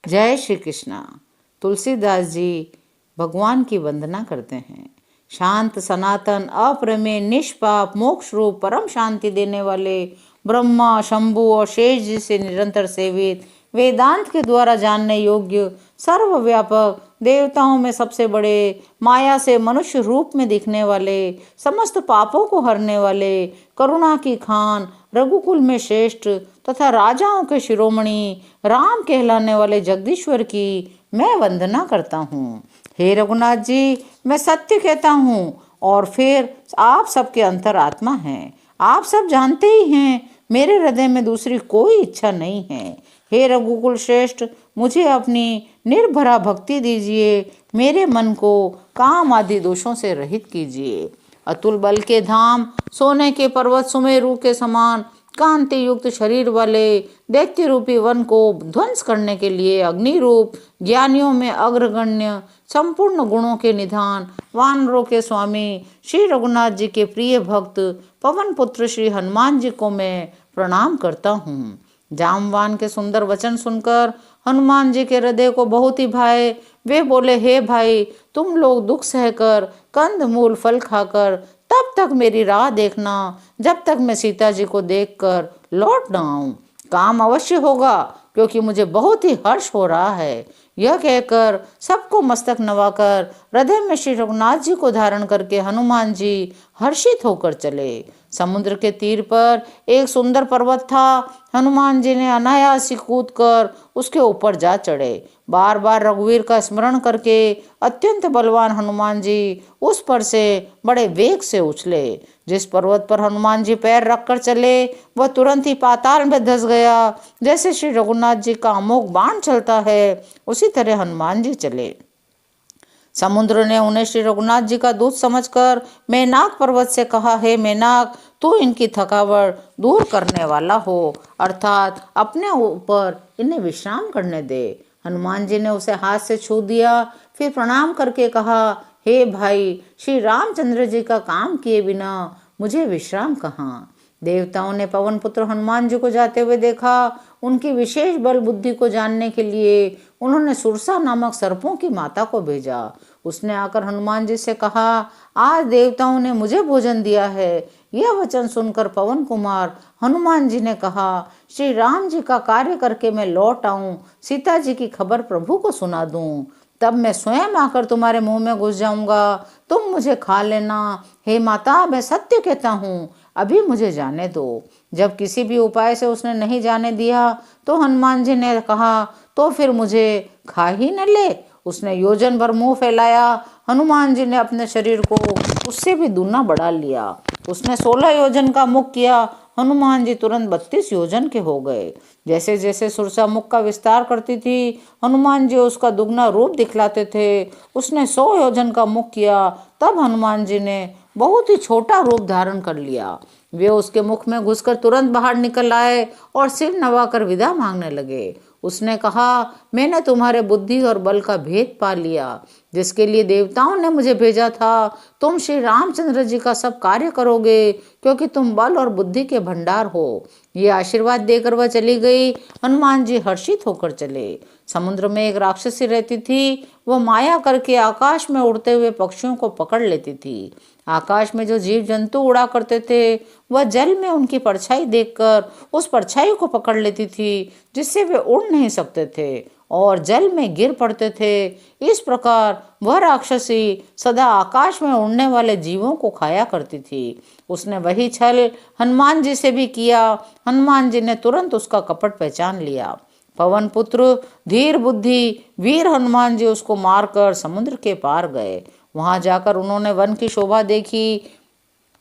जय श्री कृष्णा। तुलसीदास जी भगवान की वंदना करते हैं। शांत, सनातन, अप्रमेय, निष्पाप, मोक्ष रूप, परम शांति देने वाले ब्रह्मा, शंभु और शेष जी से निरंतर सेवित, वेदांत के द्वारा जानने योग्य, सर्वव्यापक, देवताओं में सबसे बड़े, माया से मनुष्य रूप में दिखने वाले, समस्त पापों को हरने वाले, करुणा की खान, रघुकुल में श्रेष्ठ तथा राजाओं के शिरोमणि, राम कहलाने वाले जगदीश्वर की मैं वंदना करता हूँ। हे रघुनाथ जी, मैं सत्य कहता हूँ और फिर आप सबके अंतरात्मा हैं। आप सब जानते ही हैं, मेरे हृदय में दूसरी कोई इच्छा नहीं है। हे रघुकुल श्रेष्ठ, मुझे अपनी निर्भरा भक्ति दीजिए, मेरे मन को काम आदि दोषों से रहित कीजिए। अतुल बल के धाम, सोने के पर्वत सुमेरु के समान कांति युक्त शरीर वाले दैत्य रूपी वन को ध्वंस करने के लिए अग्नि रूप, ज्ञानियों में अग्रगण्य, संपूर्ण गुणों के निधान, वानरों के स्वामी श्री रघुनाथ जी के प्रिय भक्त पवन पुत्र श्री हनुमान जी को मैं प्रणाम करता हूँ। जामवान के सुंदर वचन सुनकर हनुमान जी के हृदय को बहुत ही भाए। वे बोले, हे भाई, तुम लोग दुख सहकर, कंद मूल फल खाकर तब तक मेरी राह देखना जब तक मैं सीता जी को देखकर लौट न आऊं। काम अवश्य होगा, क्योंकि मुझे बहुत ही हर्ष हो रहा है। यह कहकर सबको मस्तक नवाकर हृदय में श्री रघुनाथ जी को धारण करके हनुमान जी हर्षित होकर चले। समुद्र के तीर पर एक सुंदर पर्वत था। हनुमान जी ने अनायास ही कूद कर उसके ऊपर जा चढ़े। बार बार रघुवीर का स्मरण करके अत्यंत बलवान हनुमान जी उस पर से बड़े वेग से उछले। जिस पर्वत पर हनुमान जी पैर रखकर चले वह तुरंत ही पाताल में धंस गया। जैसे श्री रघुनाथ जी का अमोघ बाण चलता है, उसी तरह हनुमान जी चले। समुद्र ने उन्हें श्री रघुनाथ जी का दूत समझकर मेनाक पर्वत से कहा, हे मेनाक, तू इनकी थकावट दूर करने वाला हो, अर्थात अपने ऊपर इन्हें विश्राम करने दे। हनुमान जी ने उसे हाथ से छू दिया, फिर प्रणाम करके कहा, हे भाई, श्री रामचंद्र जी का काम किए बिना मुझे विश्राम कहाँ। देवताओं ने पवन पुत्र हनुमान जी को जाते हुए देखा। उनकी विशेष बल बुद्धि को जानने के लिए उन्होंने सुरसा नामक सर्पों की माता को भेजा। उसने आकर हनुमान जी से कहा, आज देवताओं ने मुझे भोजन दिया है। यह वचन सुनकर पवन कुमार हनुमान जी ने कहा, श्री राम जी का कार्य करके मैं लौट आऊं, सीता जी की खबर प्रभु को सुना दूं, तब मैं स्वयं आकर तुम्हारे मुंह में घुस जाऊंगा, तुम मुझे खा लेना। हे माता, मैं सत्य कहता हूँ, अभी मुझे जाने दो। जब किसी भी उपाय से उसने नहीं जाने दिया तो हनुमान जी ने कहा, तो फिर मुझे खा ही न ले। उसने योजन भर मुंह फैलाया। हनुमान जी ने अपने शरीर को उससे भी दूना बढ़ा लिया। उसने 16 योजन का मुख किया। हनुमान जी तुरंत 32 योजन के हो गए। जैसे जैसे सुरसा मुख का विस्तार करती थी, हनुमान जी उसका दुगना रूप दिखलाते थे। उसने 100 योजन का मुख किया, तब हनुमान जी ने बहुत ही छोटा रूप धारण कर लिया। वे उसके मुख में घुसकर तुरंत बाहर निकल आए और सिर नवाकर विदा मांगने लगे। उसने कहा, मैंने तुम्हारे बुद्धि और बल का भेद पा लिया, जिसके लिए देवताओं ने मुझे भेजा था। तुम श्री रामचंद्र जी का सब कार्य करोगे, क्योंकि तुम बल और बुद्धि के भंडार हो। ये आशीर्वाद देकर वह चली गई। हनुमान जी हर्षित होकर चले। समुद्र में एक राक्षसी रहती थी। वह माया करके आकाश में उड़ते हुए पक्षियों को पकड़ लेती थी। आकाश में जो जीव जंतु उड़ा करते थे, वह जल में उनकी परछाई देखकर उस परछाई को पकड़ लेती थी, जिससे वे उड़ नहीं सकते थे और जल में गिर पड़ते थे। इस प्रकार वह राक्षसी सदा आकाश में उड़ने वाले जीवों को खाया करती थी। उसने वही छल हनुमान जी से भी किया। हनुमान जी ने तुरंत उसका कपट पहचान लिया। पवन पुत्र, धीर बुद्धि, वीर हनुमान जी उसको मारकर समुद्र के पार गए। वहां जाकर उन्होंने वन की शोभा देखी।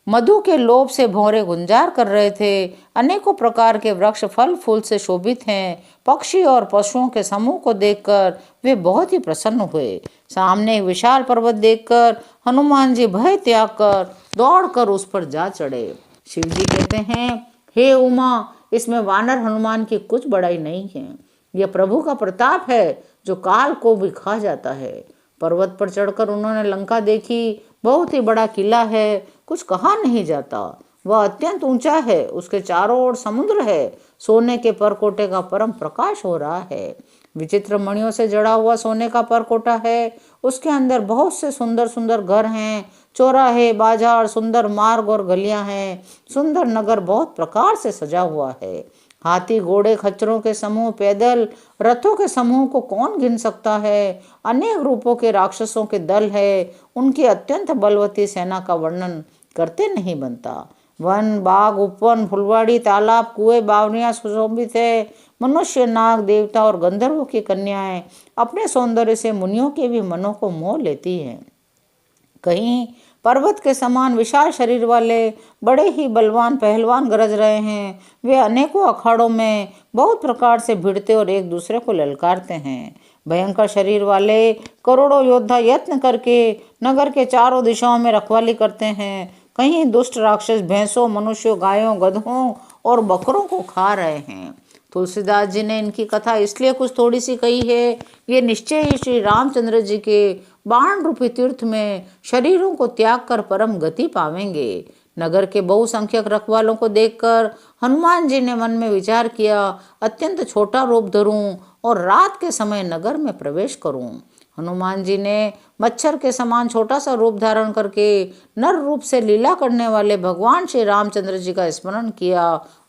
मधु के लोभ से भौरे गुंजार कर रहे थे। अनेकों प्रकार के वृक्ष फल फूल से शोभित हैं। पक्षी और पशुओं के समूह को देखकर वे बहुत ही प्रसन्न हुए। सामने एक विशाल पर्वत देखकर हनुमान जी भय त्याग कर दौड़कर उस पर जा चढ़े। शिव जी कहते हैं, हे उमा, इसमें वानर हनुमान की कुछ बड़ाई नहीं है। यह प्रभु का प्रताप है, जो काल को भी खा जाता है। पर्वत पर चढ़कर उन्होंने लंका देखी। बहुत ही बड़ा किला है, कुछ कहा नहीं जाता। वह अत्यंत ऊंचा है, उसके चारों ओर समुद्र है। सोने के परकोटे का परम प्रकाश हो रहा है। विचित्र मणियों से जड़ा हुआ सोने का परकोटा है। उसके अंदर बहुत से सुंदर सुंदर घर हैं, चौराहे, बाजार, सुंदर मार्ग और गलियां हैं। सुंदर नगर बहुत प्रकार से सजा हुआ है। हाथी, घोड़े, खच्चरों के समूह, पैदल रथों के समूह को कौन गिन सकता है। अनेक रूपों के राक्षसों के दल है। उनकी अत्यंत बलवती सेना का वर्णन करते नहीं बनता। वन, बाग, उपवन, फुलवाड़ी, तालाब, कुएं, बावड़ियां सुशोभित है। मनुष्य, नाग, देवता और गंधर्वों की कन्याएं अपने सौंदर्य से मुनियों के भी मनों को मोह लेती हैं। कहीं पर्वत के समान विशाल शरीर वाले बड़े ही बलवान पहलवान गरज रहे हैं। वे अनेकों अखाड़ों में बहुत प्रकार से भिड़ते और एक दूसरे को ललकारते हैं। भयंकर शरीर वाले करोड़ों योद्धा यत्न करके नगर के चारों दिशाओं में रखवाली करते हैं। कहीं दुष्ट राक्षस भैंसों, मनुष्यों, गायों, गधों और बकरों को खा रहे हैं। तुलसीदास जी ने इनकी कथा इसलिए कुछ थोड़ी सी कही है, ये निश्चय ही श्री रामचंद्र जी के बाण रूपी तीर्थ में शरीरों को त्याग कर परम गति पावेंगे। नगर के बहुसंख्यक रखवालों को देखकर हनुमान जी ने मन में विचार किया, अत्यंत छोटा रूप धरूं और रात के समय नगर में प्रवेश करूं। हनुमान जी ने मच्छर के समान छोटा सा रूप धारण करके नर रूप से लीला करने वाले भगवान श्री रामचंद्र जी का स्मरण किया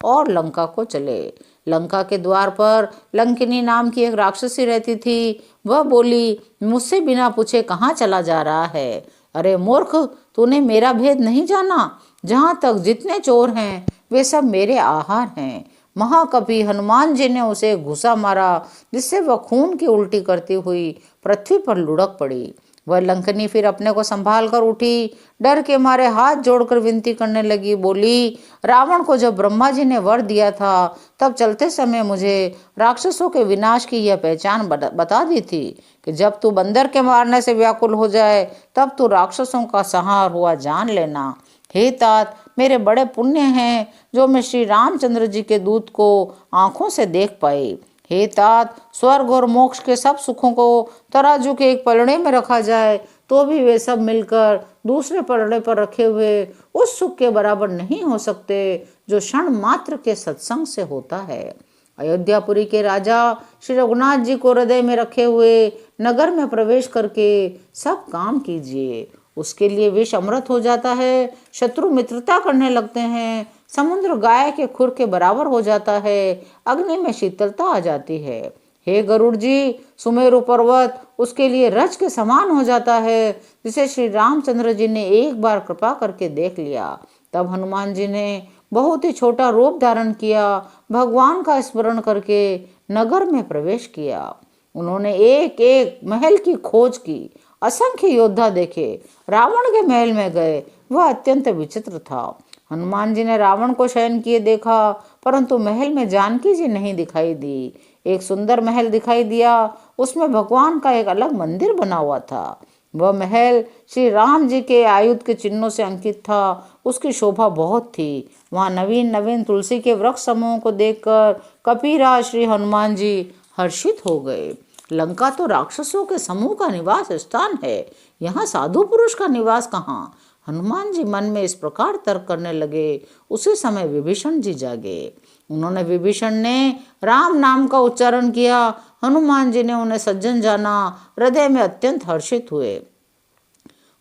और लंका को चले। लंका के द्वार पर लंकिनी नाम की एक राक्षसी रहती थी। वह बोली, मुझसे बिना पूछे कहाँ चला जा रहा है? अरे मूर्ख, तूने मेरा भेद नहीं जाना? जहाँ तक जितने चोर हैं वे सब मेरे आहार हैं। महाकवि हनुमान जी ने उसे घुसा मारा, जिससे वह खून की उल्टी करती हुई पृथ्वी पर लुढ़क पड़ी। वह लंकनी फिर अपने को संभाल कर उठी, डर के मारे हाथ जोड़कर विनती करने लगी। बोली, रावण को जब ब्रह्मा जी ने वर दिया था तब चलते समय मुझे राक्षसों के विनाश की यह पहचान बता दी थी कि जब तू बंदर के मारने से व्याकुल हो जाए तब तू राक्षसों का संहार हुआ जान लेना। हे तात, मेरे बड़े पुण्य हैं जो मैं श्री रामचंद्र जी के दूत को आंखों से देख पाई। हे तात, स्वर्ग और मोक्ष के सब सुखों को तराजू के एक पलड़े में रखा जाए तो भी वे सब मिलकर दूसरे पलड़े पर रखे हुए उस सुख के बराबर नहीं हो सकते जो क्षण मात्र के सत्संग से होता है। अयोध्यापुरी के राजा श्री रघुनाथ जी को हृदय में रखे हुए नगर में प्रवेश करके सब काम कीजिए। उसके लिए विष अमृत हो जाता है, शत्रु मित्रता करने लगते हैं, समुद्र गाय के खुर के बराबर हो जाता है, अग्नि में शीतलता आ जाती है। हे गरुड़ जी, सुमेरु पर्वत उसके लिए रज के समान हो जाता है, जिसे श्री रामचंद्र जी ने एक बार कृपा करके देख लिया। तब हनुमान जी ने बहुत ही छोटा रूप धारण किया, भगवान का स्मरण करके नगर में प्रवेश किया। उन्होंने एक एक महल की खोज की, असंख्य योद्धा देखे, रावण के महल में गए, वह अत्यंत विचित्र था। हनुमान जी ने रावण को शयन किए देखा, परंतु महल में जानकी जी नहीं दिखाई दी। एक सुंदर महल दिखाई दिया, उसमें भगवान का एक अलग मंदिर बना हुआ था। वह महल श्री राम जी के आयुध के चिन्हों से अंकित था। उसकी शोभा बहुत थी। वहाँ नवीन नवीन तुलसी के वृक्ष समूहों को देखकर कपिराज श्री हनुमान जी हर्षित हो गए। लंका तो राक्षसों के समूह का निवास स्थान है, यहाँ साधु पुरुष का निवास कहाँ? हनुमान जी मन में इस प्रकार तर्क करने लगे। उसी समय विभीषण जी जागे। उन्होंने विभीषण ने राम नाम का उच्चारण किया। हनुमान जी ने उन्हें सज्जन जाना, हृदय में अत्यंत हर्षित हुए।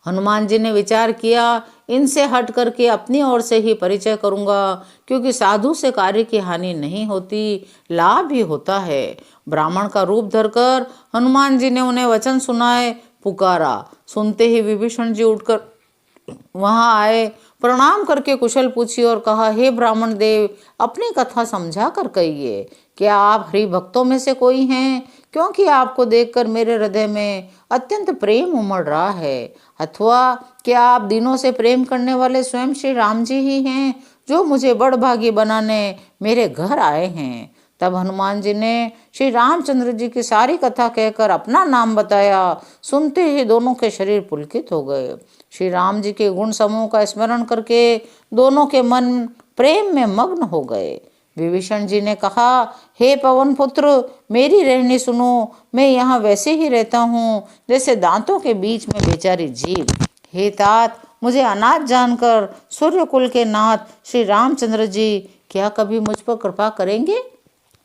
हनुमान जी ने विचार किया, इनसे हट करके अपनी ओर से ही परिचय करूंगा, क्योंकि साधु से कार्य की हानि नहीं होती, लाभ ही होता है। ब्राह्मण का रूप धरकर हनुमान जी ने उन्हें वचन सुनाए, पुकारा। सुनते ही विभीषण जी उठकर वहां आए, प्रणाम करके कुशल पूछी और कहा, हे ब्राह्मण देव, अपनी कथा समझा कर कहिए। क्या आप हरि भक्तों में से कोई हैं? क्योंकि आपको देखकर मेरे हृदय में अत्यंत प्रेम उमड़ रहा है। अथवा क्या आप दिनों से प्रेम करने वाले स्वयं श्री राम जी ही हैं, जो मुझे बड़भागी बनाने मेरे घर आए हैं? तब हनुमान जी ने श्री रामचंद्र जी की सारी कथा कहकर अपना नाम बताया। सुनते ही दोनों के शरीर पुलकित हो गए। श्री राम जी के गुण समूह का स्मरण करके दोनों के मन प्रेम में मग्न हो गए। विभीषण जी ने कहा, हे पवन पुत्र, मेरी रहनी सुनो। मैं यहाँ वैसे ही रहता हूँ जैसे दांतों के बीच में बेचारी जीभ। हे तात, मुझे अनाथ जानकर सूर्य कुल के नाथ श्री रामचंद्र जी क्या कभी मुझ पर कृपा करेंगे?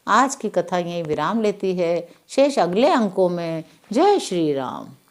आज की कथा यहीं विराम लेती है। शेष अगले अंकों में। जय श्री राम।